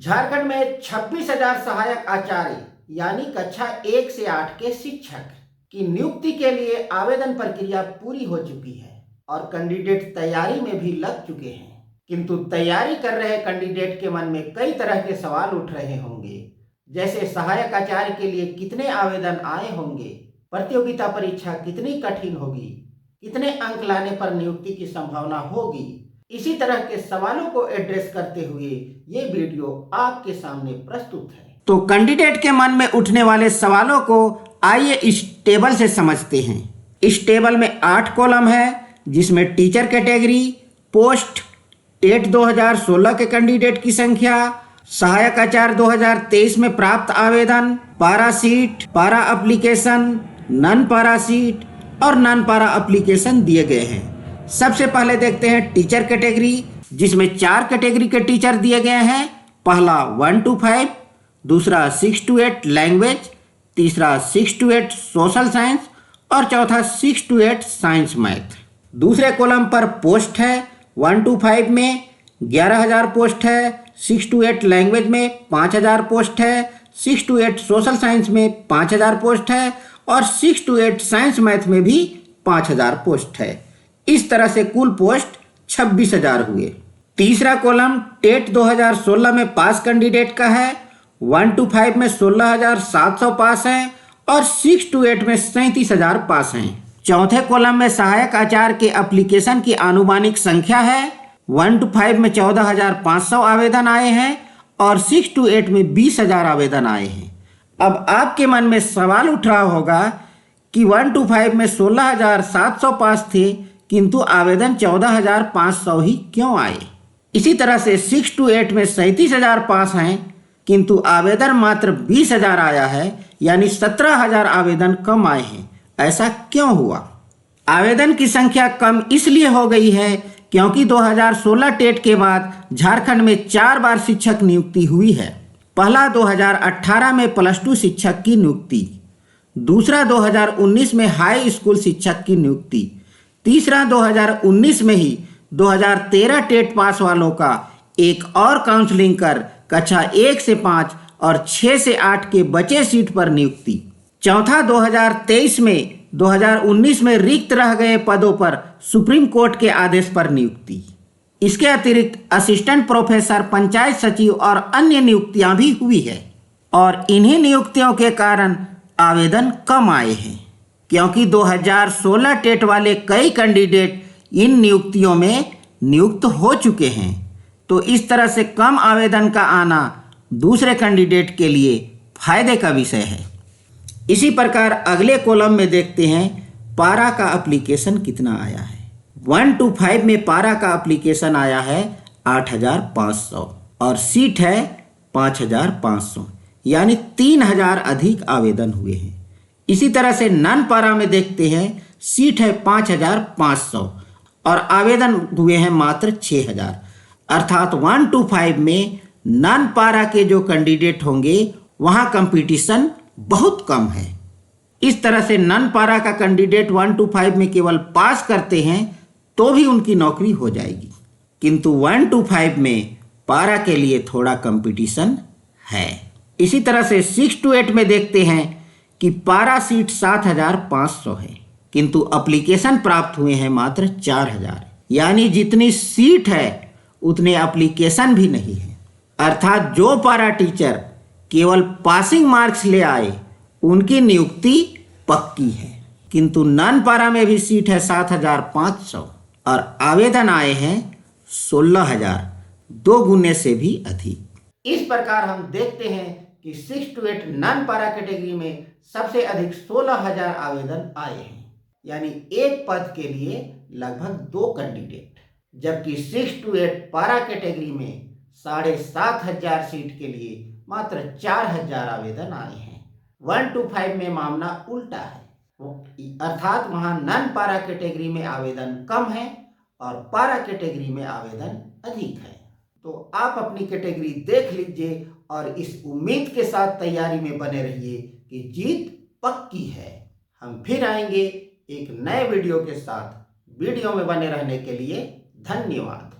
झारखंड में 26,000 सहायक आचार्य यानी कक्षा 1 से 8 के शिक्षक की नियुक्ति के लिए आवेदन प्रक्रिया पूरी हो चुकी है और कैंडिडेट तैयारी में भी लग चुके हैं। किंतु तैयारी कर रहे कैंडिडेट के मन में कई तरह के सवाल उठ रहे होंगे, जैसे सहायक आचार्य के लिए कितने आवेदन आए होंगे, प्रतियोगिता परीक्षा कितनी कठिन होगी, कितने अंक लाने पर नियुक्ति की संभावना होगी। इसी तरह के सवालों को एड्रेस करते हुए ये वीडियो आपके सामने प्रस्तुत है। तो कैंडिडेट के मन में उठने वाले सवालों को आइए इस टेबल से समझते हैं। इस टेबल में 8 कॉलम है, जिसमें टीचर कैटेगरी, पोस्ट, टेट 2016 के कैंडिडेट की संख्या, सहायक आचार्य 2023 में प्राप्त आवेदन, पारा सीट, पारा एप्लीकेशन, नन पारा सीट और नन पारा एप्लीकेशन दिए गए हैं। सबसे पहले देखते हैं टीचर कैटेगरी, जिसमें 4 कैटेगरी के टीचर दिए गए हैं। पहला 1 to 5, दूसरा 6 to 8 लैंग्वेज, तीसरा 6 to 8 सोशल साइंस और चौथा 6 to 8 साइंस मैथ। दूसरे कॉलम पर पोस्ट है। 1 to 5 में 11,000 पोस्ट है, 6 to 8 लैंग्वेज में 5,000 पोस्ट है, 6 to 8 सोशल साइंस में 5,000 पोस्ट है और 6 to 8 साइंस मैथ में भी 5,000 पोस्ट है। इस तरह से कुल पोस्ट 26,000 हुए। तीसरा कॉलम टेट 2016 में पास कैंडिडेट का है। 1 to 5 में 16,700 पास हैं और 6 to 8 में 37,000 पास हैं। चौथे कॉलम में सहायक आचार्य के एप्लीकेशन की आनुमानिक संख्या है। 1 to 5 में 14,500 आवेदन आए हैं और 6 to 8 में 20,000 आवेदन आए हैं। अब आपके मन में सवाल उठ रहा होगा कि 1 to 5 में 16,700 पास थे, किंतु आवेदन 14,500 ही क्यों आए। इसी तरह से 6 to 8 में 37,000 पास हैं, किंतु आवेदन मात्र 20,000 आया है, यानी 17,000 आवेदन कम आए हैं। ऐसा क्यों हुआ? आवेदन की संख्या कम इसलिए हो गई है क्योंकि 2016 टेट के बाद झारखंड में 4 बार शिक्षक नियुक्ति हुई है। पहला 2018 में +2 शिक्षक की नियुक्ति, दूसरा 2019 में हाई स्कूल शिक्षक की नियुक्ति, तीसरा 2019 में ही 2013 टेट पास वालों का एक और काउंसलिंग कर कक्षा 1 से 5 और 6 से 8 के बचे सीट पर नियुक्ति, चौथा 2023 में 2019 में रिक्त रह गए पदों पर सुप्रीम कोर्ट के आदेश पर नियुक्ति। इसके अतिरिक्त असिस्टेंट प्रोफेसर, पंचायत सचिव और अन्य नियुक्तियां भी हुई है और इन्हीं नियुक्तियों के कारण आवेदन कम आए हैं, क्योंकि 2016 टेट वाले कई कैंडिडेट इन नियुक्तियों में नियुक्त हो चुके हैं। तो इस तरह से कम आवेदन का आना दूसरे कैंडिडेट के लिए फायदे का विषय है। इसी प्रकार अगले कॉलम में देखते हैं पारा का एप्लीकेशन कितना आया है। 1 to 5 में पारा का एप्लीकेशन आया है 8,500 और सीट है 5,500, यानी 3,000 अधिक आवेदन हुए हैं। इसी तरह से नन पारा में देखते हैं, सीट है 5,500 और आवेदन हुए हैं मात्र 6,000। अर्थात 1 to 5 में नन पारा के जो कैंडिडेट होंगे वहाँ कंपटीशन बहुत कम है। इस तरह से नन पारा का कैंडिडेट 1 to 5 में केवल पास करते हैं तो भी उनकी नौकरी हो जाएगी, किंतु 1 to 5 में पारा के लिए थोड़ा कंपटीशन है। इसी तरह से 6 to 8 में देखते हैं कि पारा सीट 7,500 है, किंतु एप्लीकेशन प्राप्त हुए हैं मात्र 4,000, यानी जितनी सीट है उतने एप्लीकेशन भी नहीं है। अर्थात जो पारा टीचर केवल पासिंग मार्क्स ले आए उनकी नियुक्ति पक्की है, किंतु नन पारा में भी सीट है 7,500 और आवेदन आए हैं 16,000, 2 गुने से भी अधिक। इस प्रकार हम देखते हैं कि 6 to 8 नन पारा कैटेगरी में सबसे अधिक 16,000 आवेदन आए हैं, यानी एक पद के लिए लगभग 2 कैंडिडेट, जबकि 6 to 8 पारा कैटेगरी में 7,500 सीट के लिए मात्र 4,000 आवेदन आए हैं। 1 to 5 में मामला उल्टा है, अर्थात वहां नन पारा कैटेगरी में आवेदन कम है और पारा कैटेगरी में आवेदन अधिक है। तो आप अपनी कैटेगरी देख लीजिए और इस उम्मीद के साथ तैयारी में बने रहिए कि जीत पक्की है। हम फिर आएंगे एक नए वीडियो के साथ। वीडियो में बने रहने के लिए धन्यवाद।